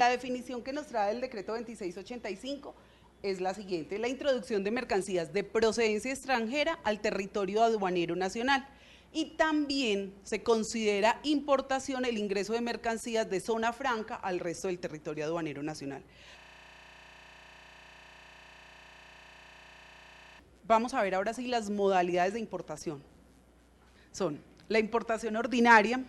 La definición que nos trae el decreto 2685 es la siguiente: la introducción de mercancías de procedencia extranjera al territorio aduanero nacional. Y también se considera importación el ingreso de mercancías de zona franca al resto del territorio aduanero nacional. Vamos a ver ahora sí las modalidades de importación. Son la importación ordinaria,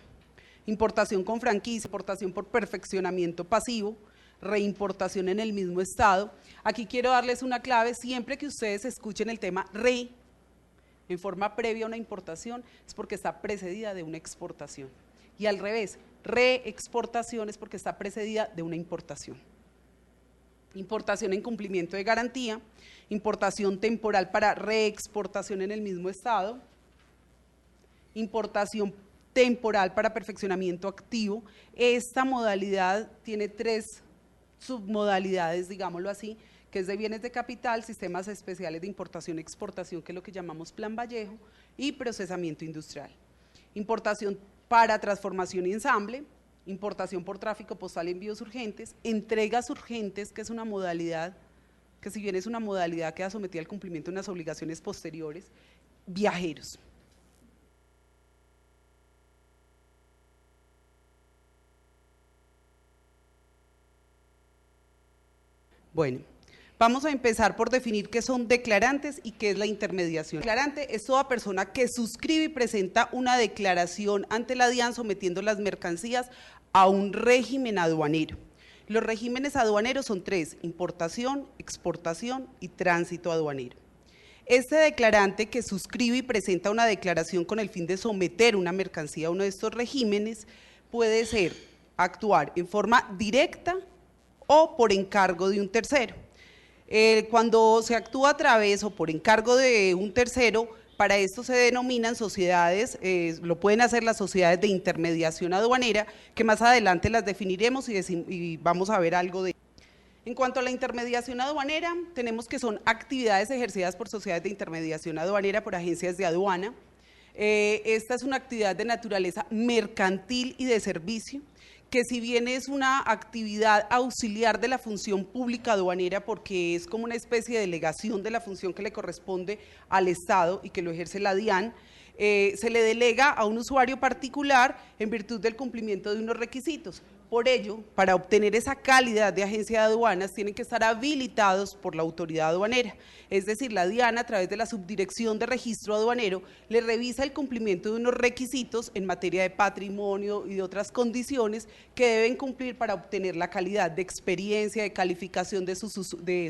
importación con franquicia, importación por perfeccionamiento pasivo, reimportación en el mismo estado. Aquí quiero darles una clave: siempre que ustedes escuchen el tema re en forma previa a una importación, es porque está precedida de una exportación. Y al revés, reexportación es porque está precedida de una importación. Importación en cumplimiento de garantía, importación temporal para reexportación en el mismo estado, importación temporal para perfeccionamiento activo. Esta modalidad tiene 3 submodalidades, digámoslo así, que es de bienes de capital, sistemas especiales de importación y exportación, que es lo que llamamos Plan Vallejo, y procesamiento industrial. Importación para transformación y ensamble, importación por tráfico postal y envíos urgentes, entregas urgentes, que es una modalidad que, si bien es una modalidad, queda sometida al cumplimiento de unas obligaciones posteriores, viajeros. Bueno, vamos a empezar por definir qué son declarantes y qué es la intermediación. Declarante es toda persona que suscribe y presenta una declaración ante la DIAN sometiendo las mercancías a un régimen aduanero. Los regímenes aduaneros son 3: importación, exportación y tránsito aduanero. Este declarante que suscribe y presenta una declaración con el fin de someter una mercancía a uno de estos regímenes puede ser actuar en forma directa o por encargo de un tercero. Cuando se actúa a través o por encargo de un tercero, para esto se denominan sociedades, lo pueden hacer las sociedades de intermediación aduanera, que más adelante las definiremos y vamos a ver algo de ello. En cuanto a la intermediación aduanera, tenemos que son actividades ejercidas por sociedades de intermediación aduanera, por agencias de aduana. Esta es una actividad de naturaleza mercantil y de servicio, que si bien es una actividad auxiliar de la función pública aduanera, porque es como una especie de delegación de la función que le corresponde al Estado y que lo ejerce la DIAN, se le delega a un usuario particular en virtud del cumplimiento de unos requisitos. Por ello, para obtener esa calidad de agencia de aduanas, tienen que estar habilitados por la autoridad aduanera. Es decir, la DIAN, a través de la Subdirección de Registro Aduanero, le revisa el cumplimiento de unos requisitos en materia de patrimonio y de otras condiciones que deben cumplir para obtener la calidad de experiencia, de calificación de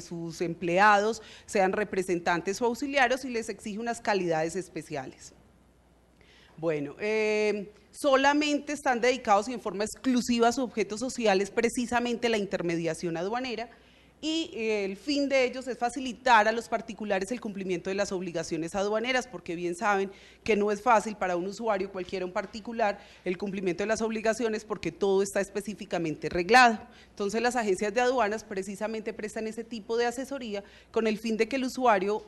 sus empleados, sean representantes o auxiliares, y les exige unas calidades especiales. Bueno, solamente están dedicados y en forma exclusiva a sus objetos sociales precisamente la intermediación aduanera, y el fin de ellos es facilitar a los particulares el cumplimiento de las obligaciones aduaneras, porque bien saben que no es fácil para un usuario, cualquiera, un particular, el cumplimiento de las obligaciones, porque todo está específicamente reglado. Entonces las agencias de aduanas precisamente prestan ese tipo de asesoría con el fin de que el usuario,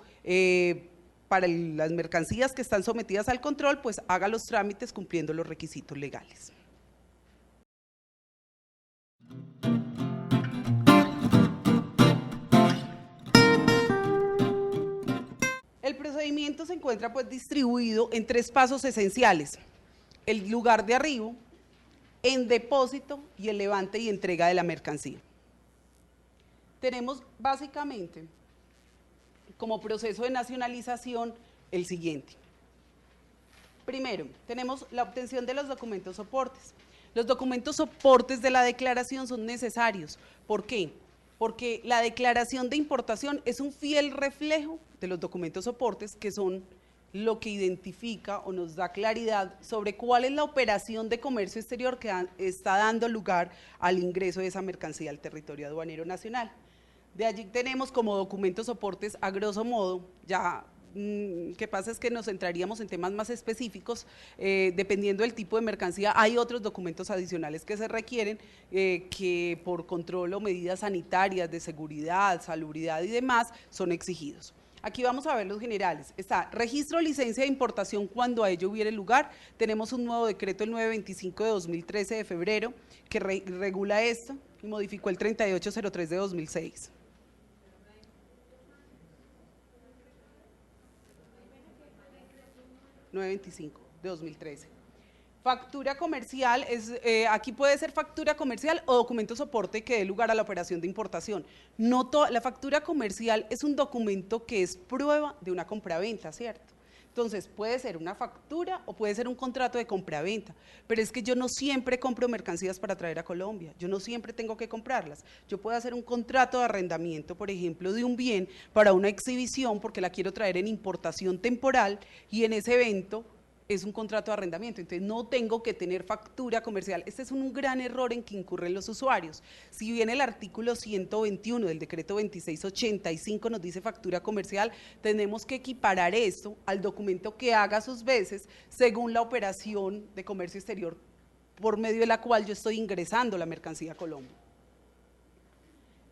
para las mercancías que están sometidas al control, pues haga los trámites cumpliendo los requisitos legales. El procedimiento se encuentra pues distribuido en 3 pasos esenciales: el lugar de arribo, en depósito y el levante y entrega de la mercancía. Tenemos básicamente como proceso de nacionalización el siguiente. Primero, tenemos la obtención de los documentos soportes. Los documentos soportes de la declaración son necesarios. ¿Por qué? Porque la declaración de importación es un fiel reflejo de los documentos soportes, que son lo que identifica o nos da claridad sobre cuál es la operación de comercio exterior que está dando lugar al ingreso de esa mercancía al territorio aduanero nacional. De allí tenemos como documentos soportes, a grosso modo, ya que pasa es que nos centraríamos en temas más específicos, dependiendo del tipo de mercancía, hay otros documentos adicionales que se requieren, que por control o medidas sanitarias, de seguridad, salubridad y demás, son exigidos. Aquí vamos a ver los generales. Está registro, licencia de importación cuando a ello hubiere lugar. Tenemos un nuevo decreto, el 925 de 2013 de febrero, que regula esto. y modificó el 3803 de 2006. $925 de 2013. Factura comercial, aquí puede ser factura comercial o documento soporte que dé lugar a la operación de importación. La factura comercial es un documento que es prueba de una compraventa, ¿cierto? Entonces, puede ser una factura o puede ser un contrato de compraventa, pero es que yo no siempre compro mercancías para traer a Colombia, yo no siempre tengo que comprarlas. Yo puedo hacer un contrato de arrendamiento, por ejemplo, de un bien para una exhibición porque la quiero traer en importación temporal y en ese evento es un contrato de arrendamiento, entonces no tengo que tener factura comercial. Este es un gran error en que incurren los usuarios. Si bien el artículo 121 del decreto 2685 nos dice factura comercial, tenemos que equiparar esto al documento que haga sus veces según la operación de comercio exterior por medio de la cual yo estoy ingresando la mercancía a Colombia.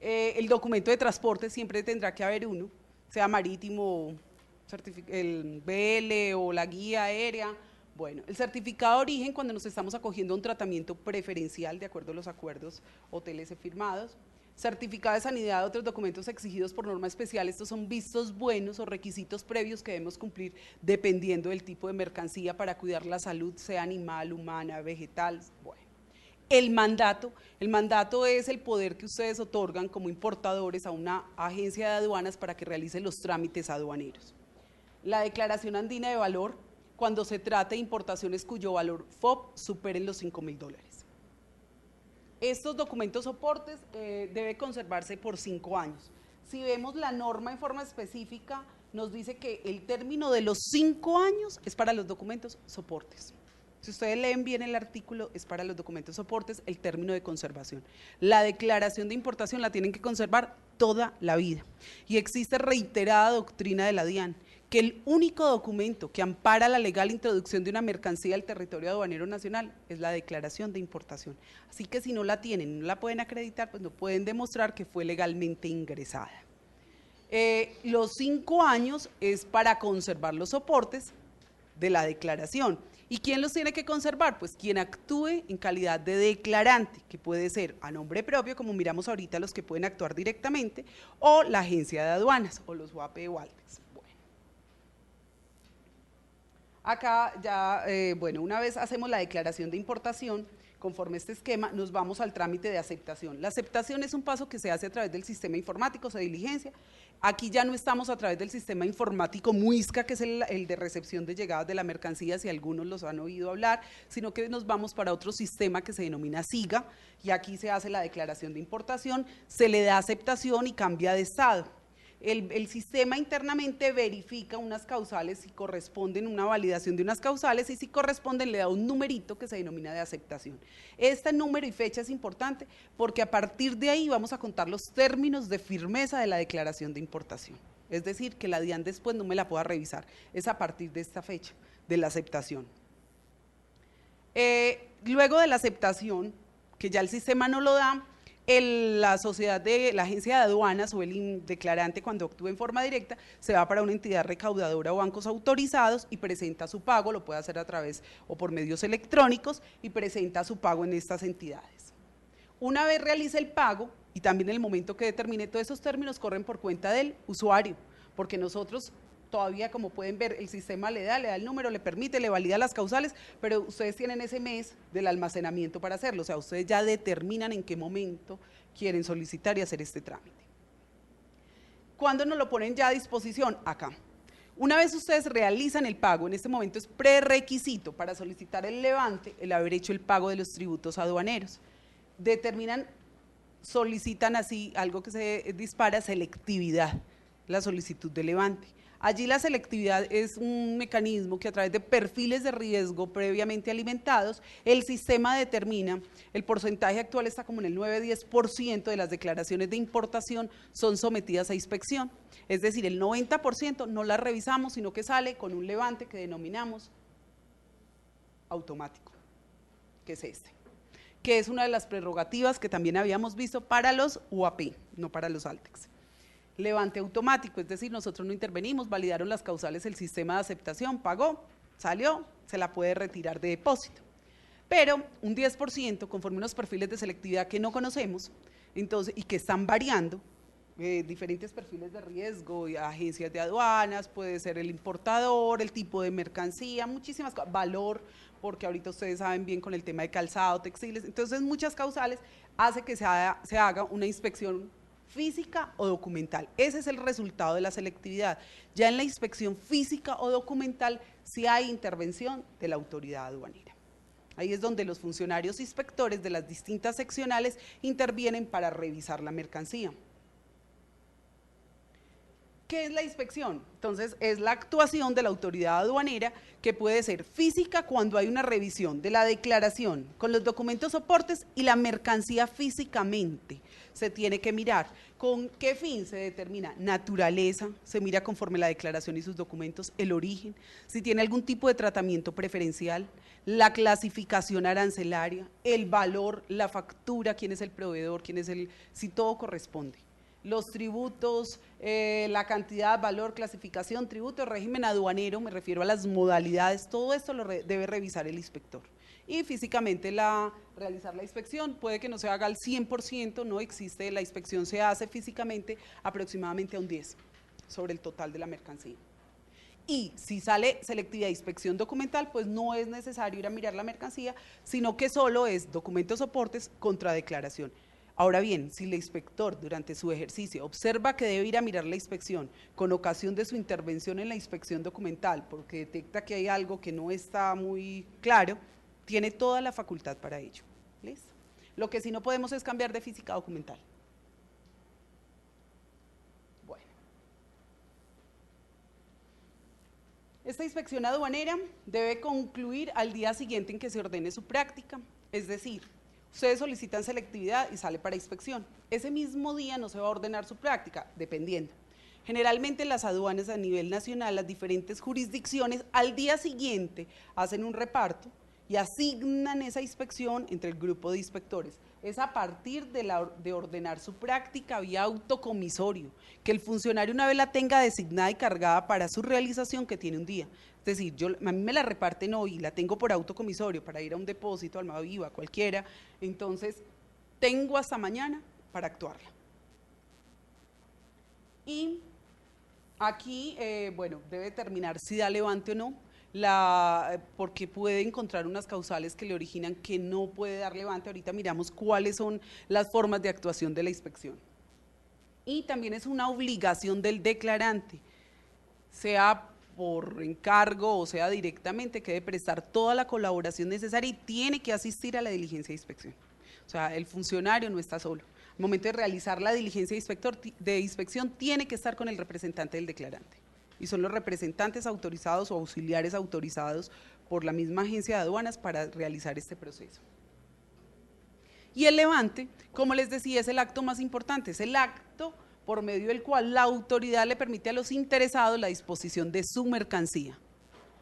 El documento de transporte siempre tendrá que haber uno, sea marítimo, el BL o la guía aérea. Bueno, el certificado de origen cuando nos estamos acogiendo a un tratamiento preferencial de acuerdo a los acuerdos OTLS firmados. Certificado de sanidad de otros documentos exigidos por norma especial, estos son vistos buenos o requisitos previos que debemos cumplir dependiendo del tipo de mercancía para cuidar la salud, sea animal, humana, vegetal. Bueno, el mandato es el poder que ustedes otorgan como importadores a una agencia de aduanas para que realice los trámites aduaneros. La declaración andina de valor, cuando se trate de importaciones cuyo valor FOB superen los $5.000. Estos documentos soportes deben conservarse por 5 años. Si vemos la norma en forma específica, nos dice que el término de los 5 años es para los documentos soportes. Si ustedes leen bien el artículo, es para los documentos soportes el término de conservación. La declaración de importación la tienen que conservar toda la vida. Y existe reiterada doctrina de la DIAN, que el único documento que ampara la legal introducción de una mercancía al territorio aduanero nacional es la declaración de importación. Así que si no la tienen, no la pueden acreditar, pues no pueden demostrar que fue legalmente ingresada. Los 5 años es para conservar los soportes de la declaración. ¿Y quién los tiene que conservar? Pues quien actúe en calidad de declarante, que puede ser a nombre propio, como miramos ahorita los que pueden actuar directamente, o la agencia de aduanas, o los UAP o ALTEX. Acá ya, bueno, una vez hacemos la declaración de importación, conforme a este esquema, nos vamos al trámite de aceptación. La aceptación es un paso que se hace a través del sistema informático, se diligencia. Aquí ya no estamos a través del sistema informático MUISCA, que es el de recepción de llegadas de la mercancía, si algunos los han oído hablar, sino que nos vamos para otro sistema que se denomina SIGA, y aquí se hace la declaración de importación, se le da aceptación y cambia de estado. El sistema internamente verifica unas causales si corresponden, una validación de unas causales, y si corresponden le da un numerito que se denomina de aceptación. Este número y fecha es importante porque a partir de ahí vamos a contar los términos de firmeza de la declaración de importación. Es decir, que la DIAN después no me la pueda revisar, es a partir de esta fecha, de la aceptación. Luego de la aceptación, que ya el sistema no lo da, la sociedad de la agencia de aduanas o el declarante, cuando actúe en forma directa, se va para una entidad recaudadora o bancos autorizados y presenta su pago, lo puede hacer a través o por medios electrónicos, y presenta su pago en estas entidades. Una vez realice el pago, y también en el momento que determine, todos esos términos corren por cuenta del usuario, porque nosotros todavía, como pueden ver, el sistema le da el número, le permite, le valida las causales, pero ustedes tienen ese mes del almacenamiento para hacerlo, o sea, ustedes ya determinan en qué momento quieren solicitar y hacer este trámite. ¿Cuándo nos lo ponen ya a disposición? Acá. Una vez ustedes realizan el pago, en este momento es prerequisito para solicitar el levante, el haber hecho el pago de los tributos aduaneros. Determinan, solicitan así algo que se dispara, selectividad, la solicitud de levante. Allí la selectividad es un mecanismo que a través de perfiles de riesgo previamente alimentados, el sistema determina, el porcentaje actual está como en el 9-10% de las declaraciones de importación son sometidas a inspección, es decir, el 90% no las revisamos, sino que sale con un levante que denominamos automático, que es este, que es una de las prerrogativas que también habíamos visto para los UAP, no para los ALTEX. Levante automático, es decir, nosotros no intervenimos, validaron las causales el sistema de aceptación, pagó, salió, se la puede retirar de depósito. Pero un 10%, conforme unos perfiles de selectividad que no conocemos, entonces, y que están variando, diferentes perfiles de riesgo, y agencias de aduanas, puede ser el importador, el tipo de mercancía, muchísimas cosas, valor, porque ahorita ustedes saben bien con el tema de calzado, textiles, entonces muchas causales hace que se haga una inspección física o documental. Ese es el resultado de la selectividad. Ya en la inspección física o documental sí hay intervención de la autoridad aduanera. Ahí es donde los funcionarios inspectores de las distintas seccionales intervienen para revisar la mercancía. ¿Qué es la inspección? Entonces, es la actuación de la autoridad aduanera que puede ser física cuando hay una revisión de la declaración con los documentos soportes y la mercancía físicamente. Se tiene que mirar con qué fin se determina naturaleza, se mira conforme la declaración y sus documentos, el origen, si tiene algún tipo de tratamiento preferencial, la clasificación arancelaria, el valor, la factura, quién es el proveedor, si todo corresponde. Los tributos, la cantidad, valor, clasificación, tributo, régimen aduanero, me refiero a las modalidades, todo esto lo debe revisar el inspector. Y físicamente realizar la inspección, puede que no se haga al 100%, no existe, la inspección se hace físicamente aproximadamente a un 10% sobre el total de la mercancía. Y si sale selectividad de inspección documental, pues no es necesario ir a mirar la mercancía, sino que solo es documentos soportes contra declaración. Ahora bien, si el inspector durante su ejercicio observa que debe ir a mirar la inspección con ocasión de su intervención en la inspección documental, porque detecta que hay algo que no está muy claro, tiene toda la facultad para ello. ¿Listo? Lo que sí no podemos es cambiar de física a documental. Bueno. Esta inspección aduanera debe concluir al día siguiente en que se ordene su práctica, es decir, ustedes solicitan selectividad y sale para inspección. Ese mismo día no se va a ordenar su práctica, dependiendo. Generalmente las aduanas a nivel nacional, las diferentes jurisdicciones, al día siguiente hacen un reparto y asignan esa inspección entre el grupo de inspectores. Es a partir de ordenar su práctica vía autocomisorio, que el funcionario una vez la tenga designada y cargada para su realización que tiene un día. Es decir, a mí me la reparten hoy, la tengo por autocomisorio para ir a un depósito, Alma Viva, cualquiera, entonces tengo hasta mañana para actuarla. Y aquí, bueno, debe determinar si da levante o no, porque puede encontrar unas causales que le originan que no puede dar levante. Ahorita miramos cuáles son las formas de actuación de la inspección. Y también es una obligación del declarante, sea por encargo o sea directamente, que debe prestar toda la colaboración necesaria y tiene que asistir a la diligencia de inspección. O sea, el funcionario no está solo. Al momento de realizar la diligencia de inspección tiene que estar con el representante del declarante. Y son los representantes autorizados o auxiliares autorizados por la misma agencia de aduanas para realizar este proceso. Y el levante, como les decía, es el acto más importante, es el acto por medio del cual la autoridad le permite a los interesados la disposición de su mercancía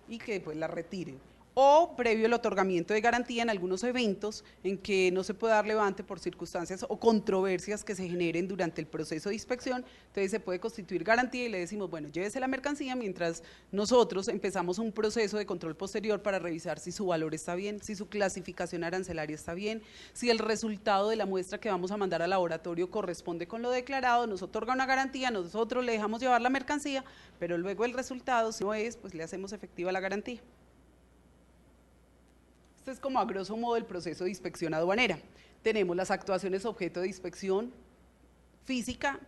y que pues la retire. O previo el otorgamiento de garantía en algunos eventos en que no se puede dar levante por circunstancias o controversias que se generen durante el proceso de inspección, entonces se puede constituir garantía y le decimos, bueno, llévese la mercancía mientras nosotros empezamos un proceso de control posterior para revisar si su valor está bien, si su clasificación arancelaria está bien, si el resultado de la muestra que vamos a mandar al laboratorio corresponde con lo declarado, nos otorga una garantía, nosotros le dejamos llevar la mercancía, pero luego el resultado, si no es, pues le hacemos efectiva la garantía. Esto es como a grosso modo el proceso de inspección aduanera. Tenemos las actuaciones objeto de inspección física,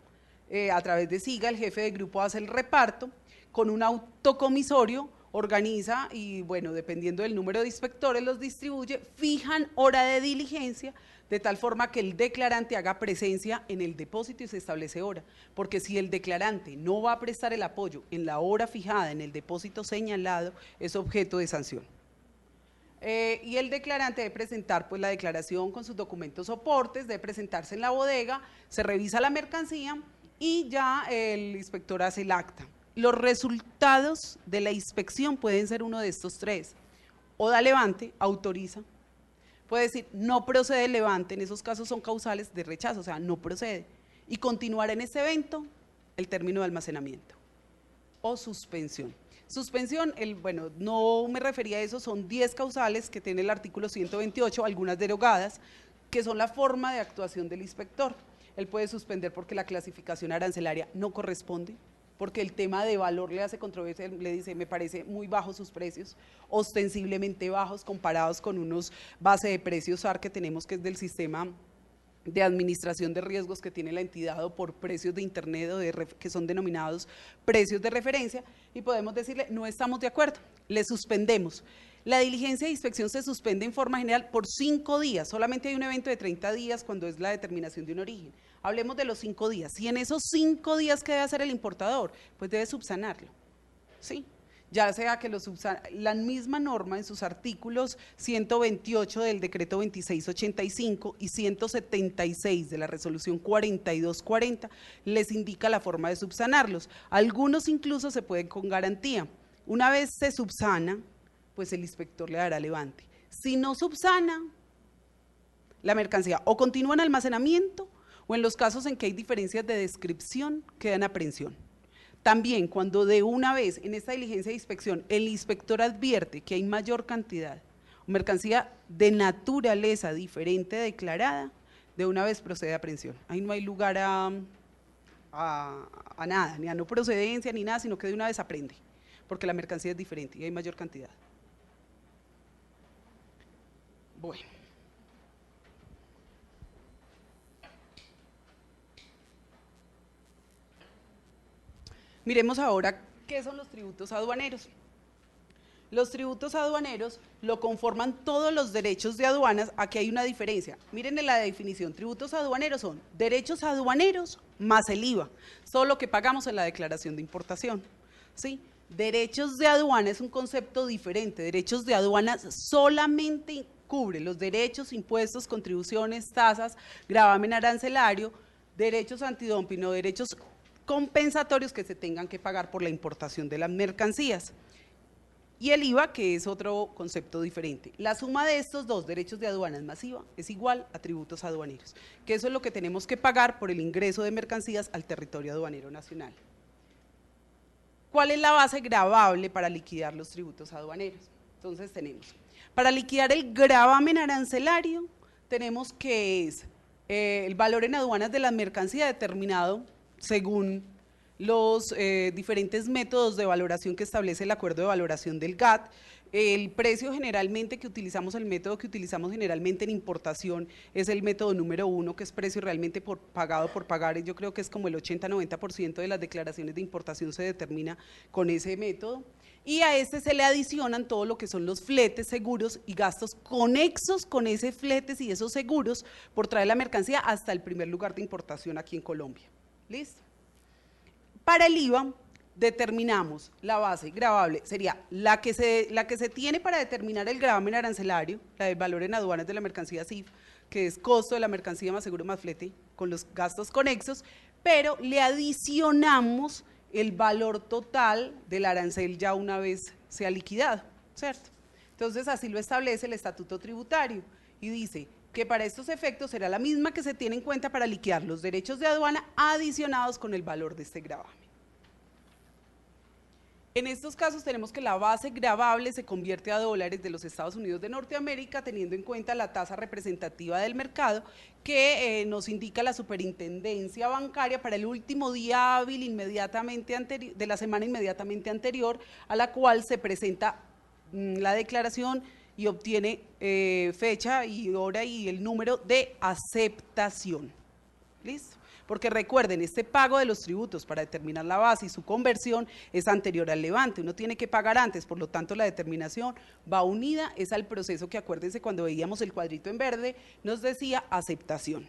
a través de SIGA, el jefe de grupo hace el reparto, con un autocomisorio organiza y bueno, dependiendo del número de inspectores los distribuye, fijan hora de diligencia, de tal forma que el declarante haga presencia en el depósito y se establece hora, porque si el declarante no va a prestar el apoyo en la hora fijada en el depósito señalado, es objeto de sanción. Y el declarante debe presentar pues la declaración con sus documentos soportes, debe presentarse en la bodega, se revisa la mercancía y ya el inspector hace el acta. Los resultados de la inspección pueden ser uno de estos tres: o da levante, autoriza, puede decir no procede el levante, en esos casos son causales de rechazo, o sea, no procede, y continuar en ese evento el término de almacenamiento, o suspensión. Suspensión, bueno, no me refería a eso, son 10 causales que tiene el artículo 128, algunas derogadas, que son la forma de actuación del inspector. Él puede suspender porque la clasificación arancelaria no corresponde, porque el tema de valor le hace controversia, le dice, me parece muy bajos sus precios, ostensiblemente bajos comparados con unos base de precios SAR que tenemos, que es del sistema de administración de riesgos que tiene la entidad, o por precios de internet o que son denominados precios de referencia, y podemos decirle, no estamos de acuerdo, le suspendemos. La diligencia de inspección se suspende en forma general por 5 días, solamente hay un evento de 30 días cuando es la determinación de un origen. Hablemos de los 5 días, si en esos 5 días, ¿qué debe hacer el importador? Pues debe subsanarlo, ¿sí? Ya sea que la misma norma en sus artículos 128 del decreto 2685 y 176 de la resolución 4240 les indica la forma de subsanarlos. Algunos incluso se pueden con garantía. Una vez se subsana, pues el inspector le dará levante. Si no subsana, la mercancía o continúa en almacenamiento, o en los casos en que hay diferencias de descripción, queda en aprehensión. También, cuando de una vez en esta diligencia de inspección el inspector advierte que hay mayor cantidad o mercancía de naturaleza diferente declarada, de una vez procede a aprehensión. Ahí no hay lugar a nada, ni a no procedencia ni nada, sino que de una vez aprende, porque la mercancía es diferente y hay mayor cantidad. Bueno. Miremos ahora qué son los tributos aduaneros. Los tributos aduaneros lo conforman todos los derechos de aduanas. Aquí hay una diferencia. Miren en la definición, tributos aduaneros son derechos aduaneros más el IVA, solo lo que pagamos en la declaración de importación, ¿sí? Derechos de aduana es un concepto diferente. Derechos de aduanas solamente cubre los derechos, impuestos, contribuciones, tasas, gravamen arancelario, derechos antidumping o derechos compensatorios que se tengan que pagar por la importación de las mercancías. Y el IVA, que es otro concepto diferente. La suma de estos dos, derechos de aduanas más IVA, es igual a tributos aduaneros, que eso es lo que tenemos que pagar por el ingreso de mercancías al territorio aduanero nacional. ¿Cuál es la base gravable para liquidar los tributos aduaneros? Entonces tenemos, para liquidar el gravamen arancelario, tenemos que es el valor en aduanas de la mercancía determinado según los diferentes métodos de valoración que establece el acuerdo de valoración del GATT. El precio generalmente que utilizamos, el método que utilizamos generalmente en importación es el método número 1, que es precio realmente pagado por pagar. Yo creo que es como el 80-90% de las declaraciones de importación se determina con ese método. Y a este se le adicionan todo lo que son los fletes, seguros y gastos conexos con esos fletes y esos seguros por traer la mercancía hasta el primer lugar de importación aquí en Colombia. ¿Listo? Para el IVA determinamos la base gravable, sería la que se tiene para determinar el gravamen arancelario, la del valor en aduanas de la mercancía CIF, que es costo de la mercancía más seguro más flete, con los gastos conexos, pero le adicionamos el valor total del arancel ya una vez sea liquidado, ¿cierto? Entonces así lo establece el estatuto tributario y dice que para estos efectos será la misma que se tiene en cuenta para liquidar los derechos de aduana adicionados con el valor de este gravamen. En estos casos tenemos que la base gravable se convierte a dólares de los Estados Unidos de Norteamérica, teniendo en cuenta la tasa representativa del mercado que nos indica la superintendencia bancaria para el último día hábil de la semana inmediatamente anterior a la cual se presenta la declaración y obtiene fecha y hora y el número de aceptación. ¿Listo? Porque recuerden, este pago de los tributos para determinar la base y su conversión es anterior al levante, uno tiene que pagar antes, por lo tanto la determinación va unida, es al proceso que acuérdense cuando veíamos el cuadrito en verde, nos decía aceptación.